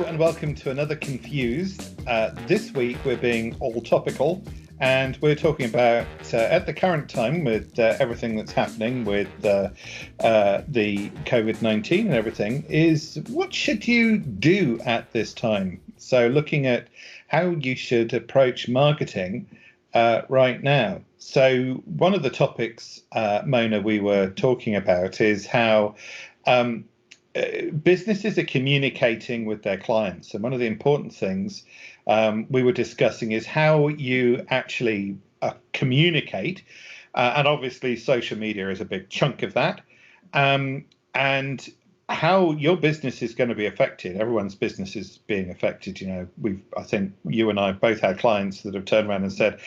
and welcome to another ConFuzed. This week we're being all topical, and we're talking about, at the current time, with everything that's happening with the COVID-19 and everything, is what should you do at this time? So looking at how you should approach marketing right now. So one of the topics, Mona, we were talking about is how businesses are communicating with their clients. And one of the important things we were discussing is how you actually communicate. And obviously, social media is a big chunk of that. And how your business is going to be affected. Everyone's business is being affected. You know, I think you and I both had clients that have turned around and said,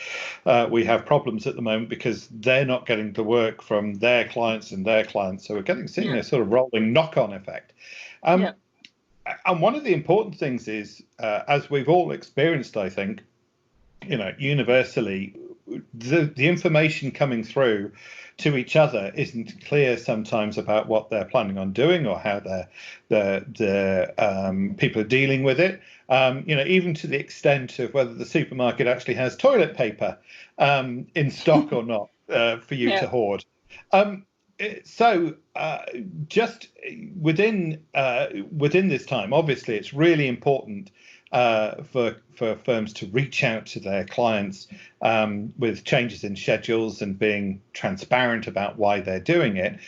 we have problems at the moment because they're not getting the work from their clients and their clients. So we're seeing a sort of rolling knock-on effect. And one of the important things is, as we've all experienced, I think, you know, universally, the information coming through to each other isn't clear sometimes about what they're planning on doing or how the people are dealing with it. You know, even to the extent of whether the supermarket actually has toilet paper in stock or not for you to hoard. So just within this time, obviously, it's really important for firms to reach out to their clients with changes in schedules and being transparent about why they're doing it.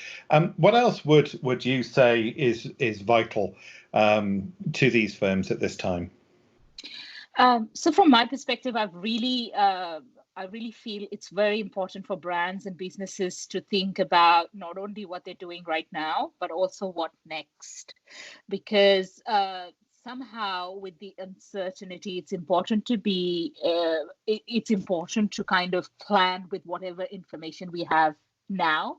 What else would you say is vital to these firms at this time? So from my perspective, I really feel it's very important for brands and businesses to think about not only what they're doing right now, but also what next, because somehow with the uncertainty, it's important to kind of plan with whatever information we have now.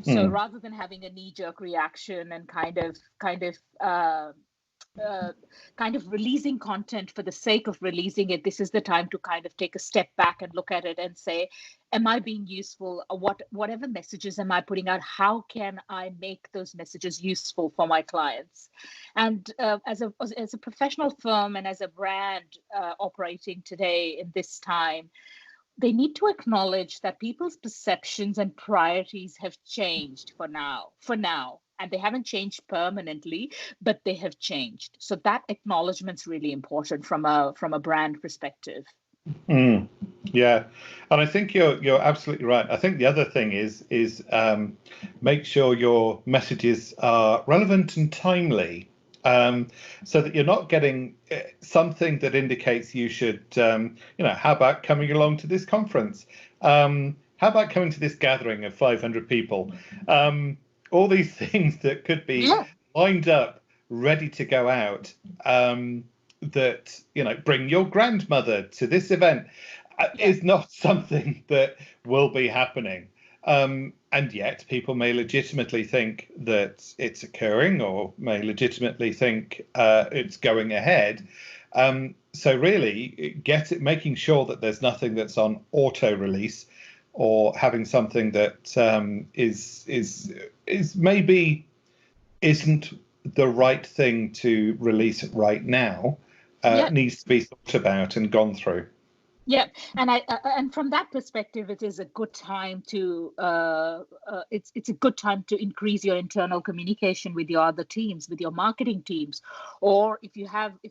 So rather than having a knee-jerk reaction and kind of releasing content for the sake of releasing it, this is the time to kind of take a step back and look at it and say, am I being useful? Whatever messages am I putting out? How can I make those messages useful for my clients? And as a professional firm and as a brand operating today in this time, they need to acknowledge that people's perceptions and priorities have changed for now. And they haven't changed permanently, but they have changed. So that acknowledgement is really important from a brand perspective. Yeah, and I think you're absolutely right. I think the other thing is make sure your messages are relevant and timely, so that you're not getting something that indicates you should, how about coming along to this conference? How about coming to this gathering of 500 people? All these things that could be lined up, ready to go out, that, bring your grandmother to this event, is not something that will be happening. And yet people may legitimately think that it's occurring or may legitimately think it's going ahead. So really making sure that there's nothing that's on auto release, or having something that is maybe isn't the right thing to release right now, needs to be thought about and gone through. Yeah, and from that perspective, it is a good time to it's a good time to increase your internal communication with your other teams, with your marketing teams, or if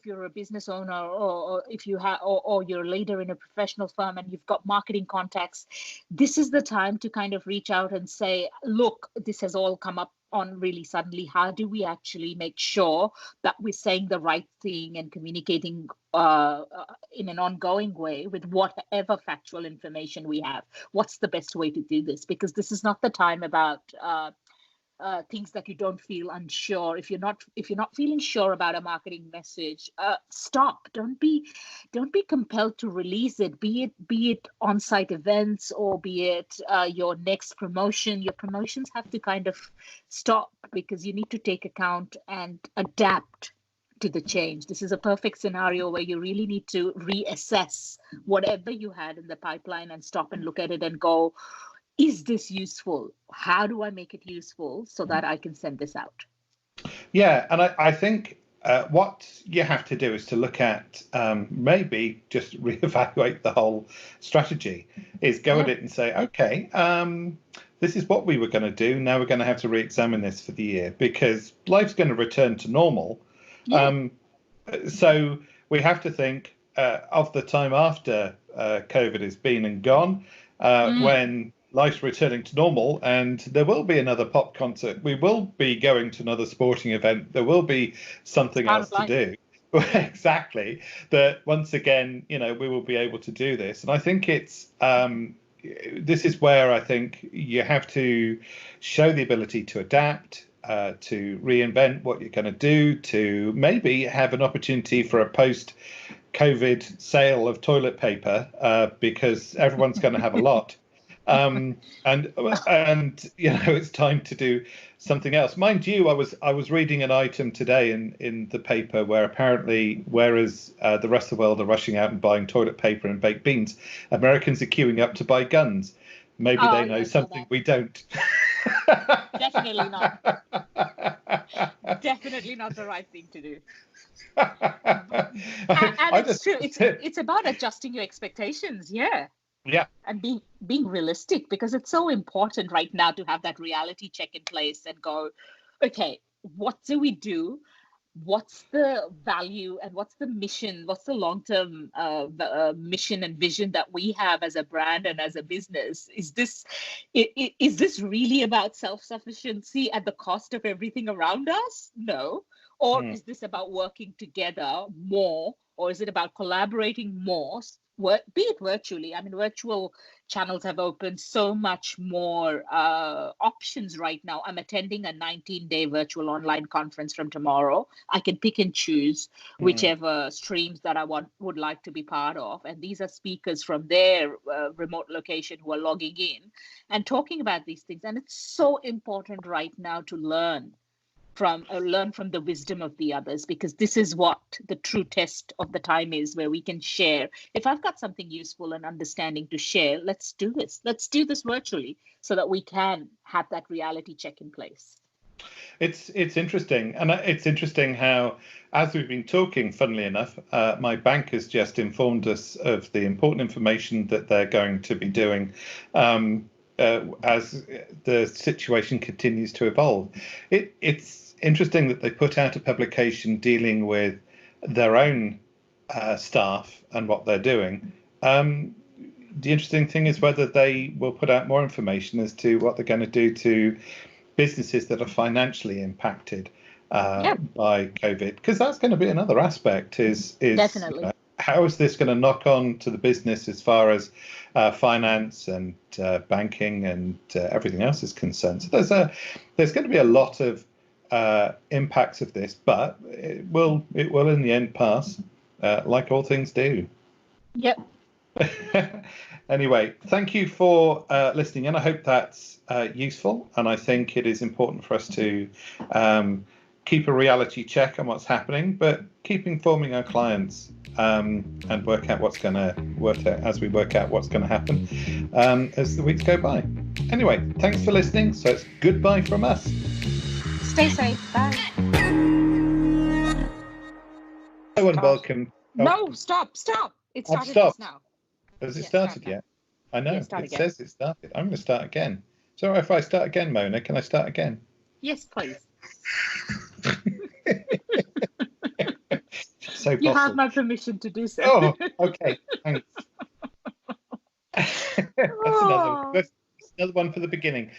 you're a business owner, or if you have, or you're a leader in a professional firm and you've got marketing contacts, this is the time to kind of reach out and say, look, this has all come up on really suddenly. How do we actually make sure that we're saying the right thing and communicating in an ongoing way with whatever factual information we have? What's the best way to do this? Because this is not the time about things that you don't feel unsure. If you're not feeling sure about a marketing message, stop. Don't be compelled to release it. Be it on-site events, or be it your next promotion. Your promotions have to kind of stop, because you need to take account and adapt to the change. This is a perfect scenario where you really need to reassess whatever you had in the pipeline and stop and look at it and go, is this useful? How do I make it useful so that I can send this out? Yeah, and I think what you have to do is to look at maybe just reevaluate the whole strategy. Is go at it and say, okay, this is what we were going to do. Now we're going to have to re-examine this for the year because life's going to return to normal. Yeah. So we have to think of the time after COVID has been and gone, when life's returning to normal, and there will be another pop concert. We will be going to another sporting event. There will be something else to do. Exactly. That once again, we will be able to do this. And I think it's this is where I think you have to show the ability to adapt, to reinvent what you're going to do, to maybe have an opportunity for a post-COVID sale of toilet paper, because everyone's going to have a lot. And it's time to do something else. Mind you, I was reading an item today in the paper where apparently, whereas the rest of the world are rushing out and buying toilet paper and baked beans, Americans are queuing up to buy guns. Maybe they know something we don't. Definitely not. Definitely not the right thing to do. And it's true. It's about adjusting your expectations. Yeah. Yeah. And being realistic, because it's so important right now to have that reality check in place and go, okay, what do we do? What's the value and what's the mission? What's the long-term mission and vision that we have as a brand and as a business? Is this really about self-sufficiency at the cost of everything around us? No. Or is this about working together more? Or is it about collaborating more? Be it virtually. I mean, virtual channels have opened so much more options right now. I'm attending a 19-day virtual online conference from tomorrow. I can pick and choose whichever streams that I would like to be part of. And these are speakers from their remote location who are logging in and talking about these things. And it's so important right now to learn from the wisdom of the others, because this is what the true test of the time is, where we can share. If I've got something useful and understanding to share, let's do this. Let's do this virtually so that we can have that reality check in place. It's interesting. And it's interesting how, as we've been talking, funnily enough, my bank has just informed us of the important information that they're going to be doing as the situation continues to evolve. It's interesting that they put out a publication dealing with their own staff and what they're doing. The interesting thing is whether they will put out more information as to what they're going to do to businesses that are financially impacted by COVID, because that's going to be another aspect. Is definitely. How is this going to knock on to the business as far as finance and banking and everything else is concerned? So there's going to be a lot of impacts of this, but it will in the end pass, like all things do. Yep. Anyway, thank you for listening in. I hope that's useful, and I think it is important for us to keep a reality check on what's happening, but keep informing our clients and work out what's going to work out as we work out what's going to happen as the weeks go by. Anyway, thanks for listening. So it's goodbye from us. Stay safe. Bye. Hello and welcome. No, stop. It started just now. Has it started yet? I know. It says it started. I'm going to start again. So if I start again, Mona, can I start again? Yes, please. So you have my permission to do so. Oh, okay. Thanks. That's another one for the beginning.